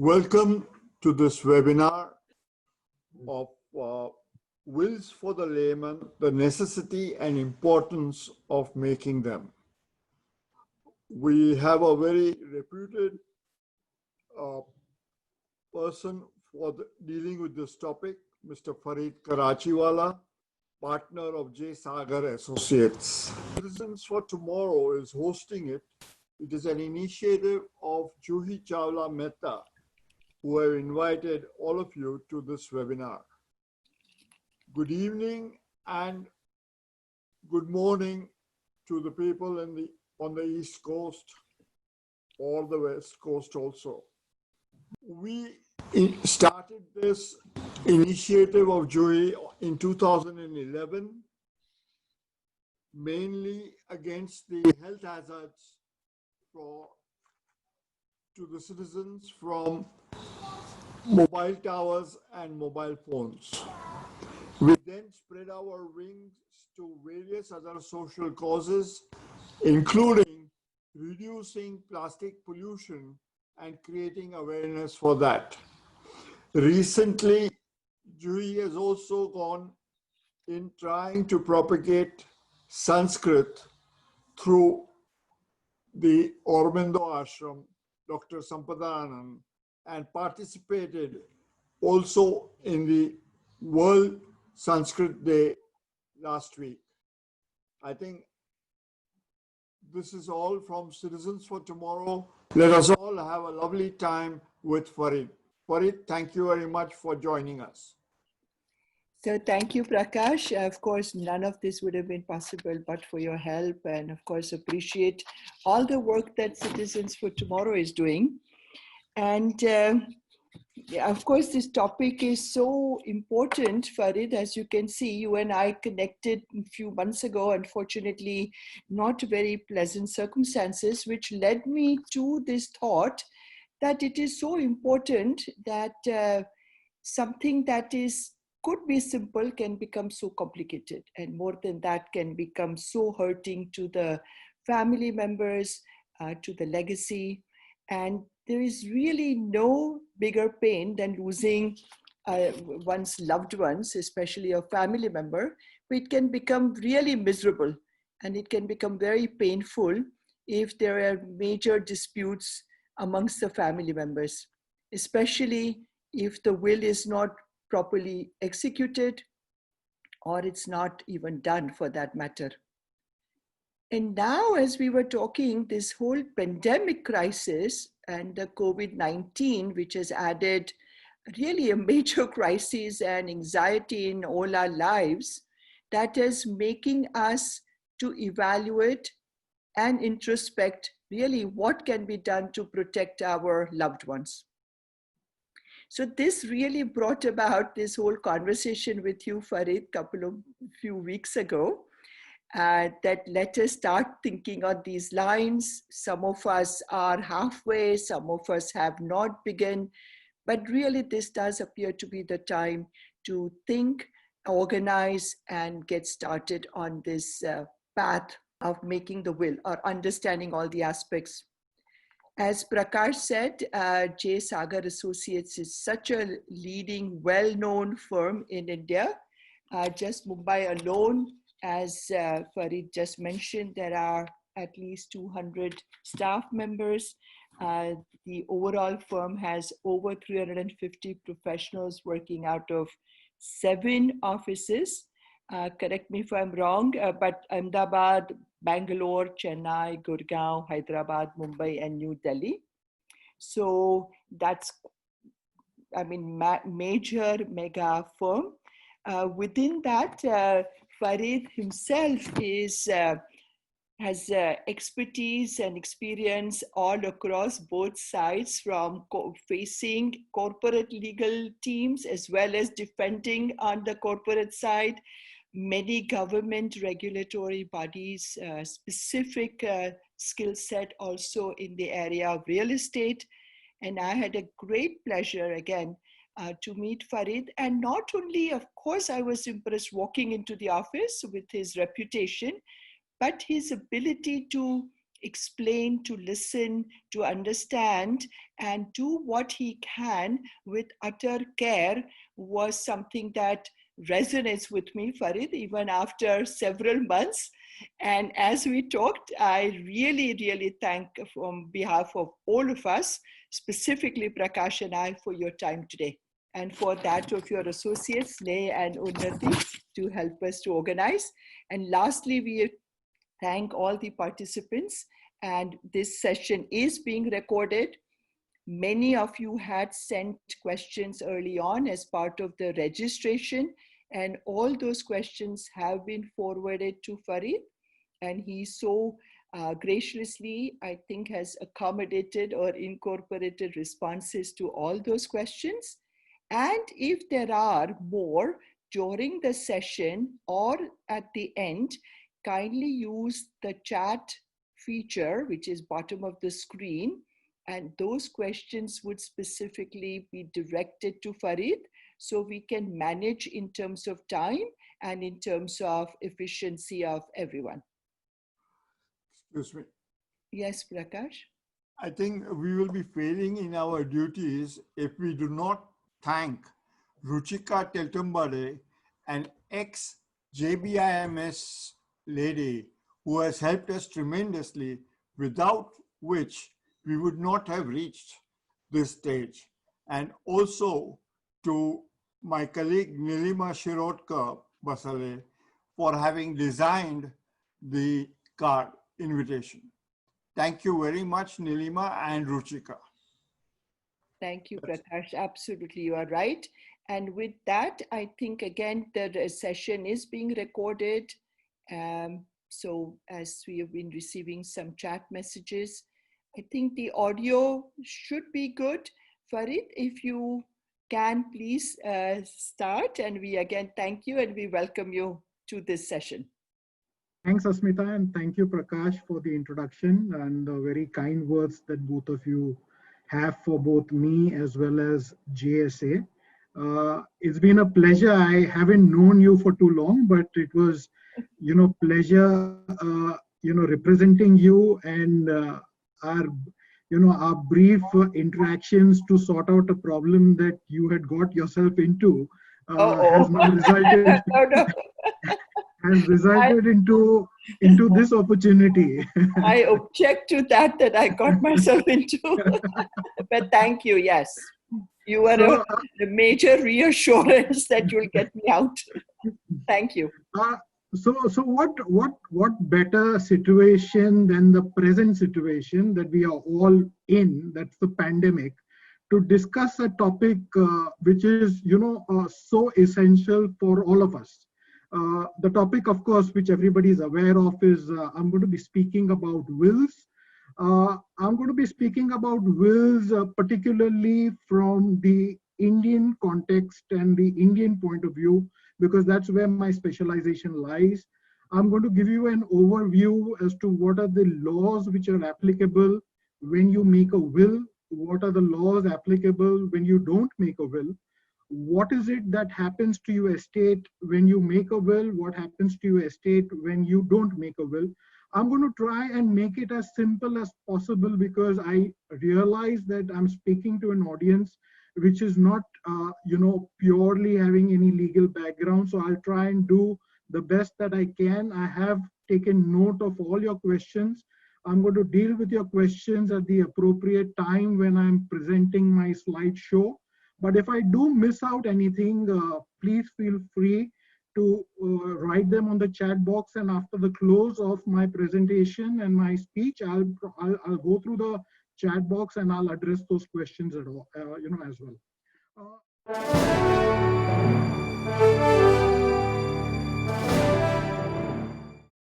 Welcome to this webinar of Wills for the Layman, the necessity and importance of making them. We have a very reputed person for dealing with this topic, Mr. Farid Karachiwala, partner of Sagar Associates. Citizens for Tomorrow is hosting it. It is an initiative of Juhi, Chawla, Mehta, who have invited all of you to this webinar. Good evening and good morning to the people on the East Coast or the West Coast also. We started this initiative of Juhi in 2011, mainly against the health hazards to the citizens from mobile towers and mobile phones. We then spread our wings to various other social causes, including reducing plastic pollution and creating awareness for that. Recently, Juhi has also gone in trying to propagate Sanskrit through the Aurobindo Ashram, Dr. Sampadanand, and participated also in the World Sanskrit Day last week. I think this is all from Citizens for Tomorrow. Let us all have a lovely time with Farid. Farid, thank you very much for joining us. So thank you, Prakash. Of course, none of this would have been possible but for your help, and of course, appreciate all the work that Citizens for Tomorrow is doing. And of course, this topic is so important, Farid. As you can see, you and I connected a few months ago, unfortunately, not very pleasant circumstances, which led me to this thought that it is so important that something that could be simple can become so complicated, and more than that can become so hurting to the family members, to the legacy. And there is really no bigger pain than losing one's loved ones, especially a family member. It can become really miserable, and it can become very painful if there are major disputes amongst the family members, especially if the will is not properly executed, or it's not even done for that matter. And now, as we were talking, this whole pandemic crisis and the COVID-19, which has added really a major crisis and anxiety in all our lives, that is making us to evaluate and introspect really what can be done to protect our loved ones. So this really brought about this whole conversation with you, Farid, few weeks ago, that let us start thinking on these lines. Some of us are halfway, some of us have not begun, but really this does appear to be the time to think, organize, and get started on this path of making the will or understanding all the aspects. As Prakash said, Sagar Associates is such a leading, well-known firm in India. Just Mumbai alone, as Farid just mentioned, there are at least 200 staff members. The overall firm has over 350 professionals working out of 7 offices. Correct me if I'm wrong, but Ahmedabad, Bangalore, Chennai, Gurgaon, Hyderabad, Mumbai, and New Delhi. So that's, major mega firm. Within that, Farid himself has expertise and experience all across both sides, from facing corporate legal teams as well as defending on the corporate side, many government regulatory bodies, specific skill set also in the area of real estate. And I had a great pleasure again to meet Farid. And not only, of course, I was impressed walking into the office with his reputation, but his ability to explain, to listen, to understand, and do what he can with utter care was something that resonates with me, Farid, even after several months. And as we talked, I really, really thank on behalf of all of us, specifically Prakash and I, for your time today, and for that of your associates, Nay and Unnati, to help us to organize. And lastly, we thank all the participants. And this session is being recorded. Many of you had sent questions early on as part of the registration, and all those questions have been forwarded to Farid. And he so graciously, I think, has accommodated or incorporated responses to all those questions. And if there are more during the session or at the end, kindly use the chat feature, which is bottom of the screen. And those questions would specifically be directed to Farid, so we can manage in terms of time and in terms of efficiency of everyone. Excuse me. Yes, Prakash? I think we will be failing in our duties if we do not thank Ruchika Teltumbade, an ex-JBIMS lady who has helped us tremendously, without which we would not have reached this stage. And also to my colleague Nilima Shirotka Basale for having designed the card invitation. Thank you very much, Nilima and Ruchika. Thank you, Prakash. Absolutely, you are right. And with that, I think, again, the session is being recorded. So as we have been receiving some chat messages, I think the audio should be good. Farid, if you can please start, and we again thank you and we welcome you to this session. Thanks, Asmita, and thank you, Prakash, for the introduction and the very kind words that both of you have for both me as well as JSA. It's been a pleasure. I haven't known you for too long, but it was, pleasure, representing you and our brief interactions to sort out a problem that you had got yourself into has now resulted. Has resulted into this opportunity. I object to that I got myself into. But thank you. Yes, you were a major reassurance that you'll get me out. Thank you. So what better situation than the present situation that we are all in, that's the pandemic, to discuss a topic which is so essential for all of us. The topic, of course, which everybody is aware of is I'm going to be speaking about wills. I'm going to be speaking about wills particularly from the Indian context and the Indian point of view, because that's where my specialization lies. I'm going to give you an overview as to what are the laws which are applicable when you make a will, what are the laws applicable when you don't make a will, what is it that happens to your estate when you make a will, what happens to your estate when you don't make a will. I'm going to try and make it as simple as possible, because I realize that I'm speaking to an audience which is not purely having any legal background. So I'll try and do the best that I can. I have taken note of all your questions. I'm going to deal with your questions at the appropriate time when I'm presenting my slideshow. But if I do miss out anything, please feel free to write them on the chat box, and after the close of my presentation and my speech, I'll go through the chat box and I'll address those questions as well.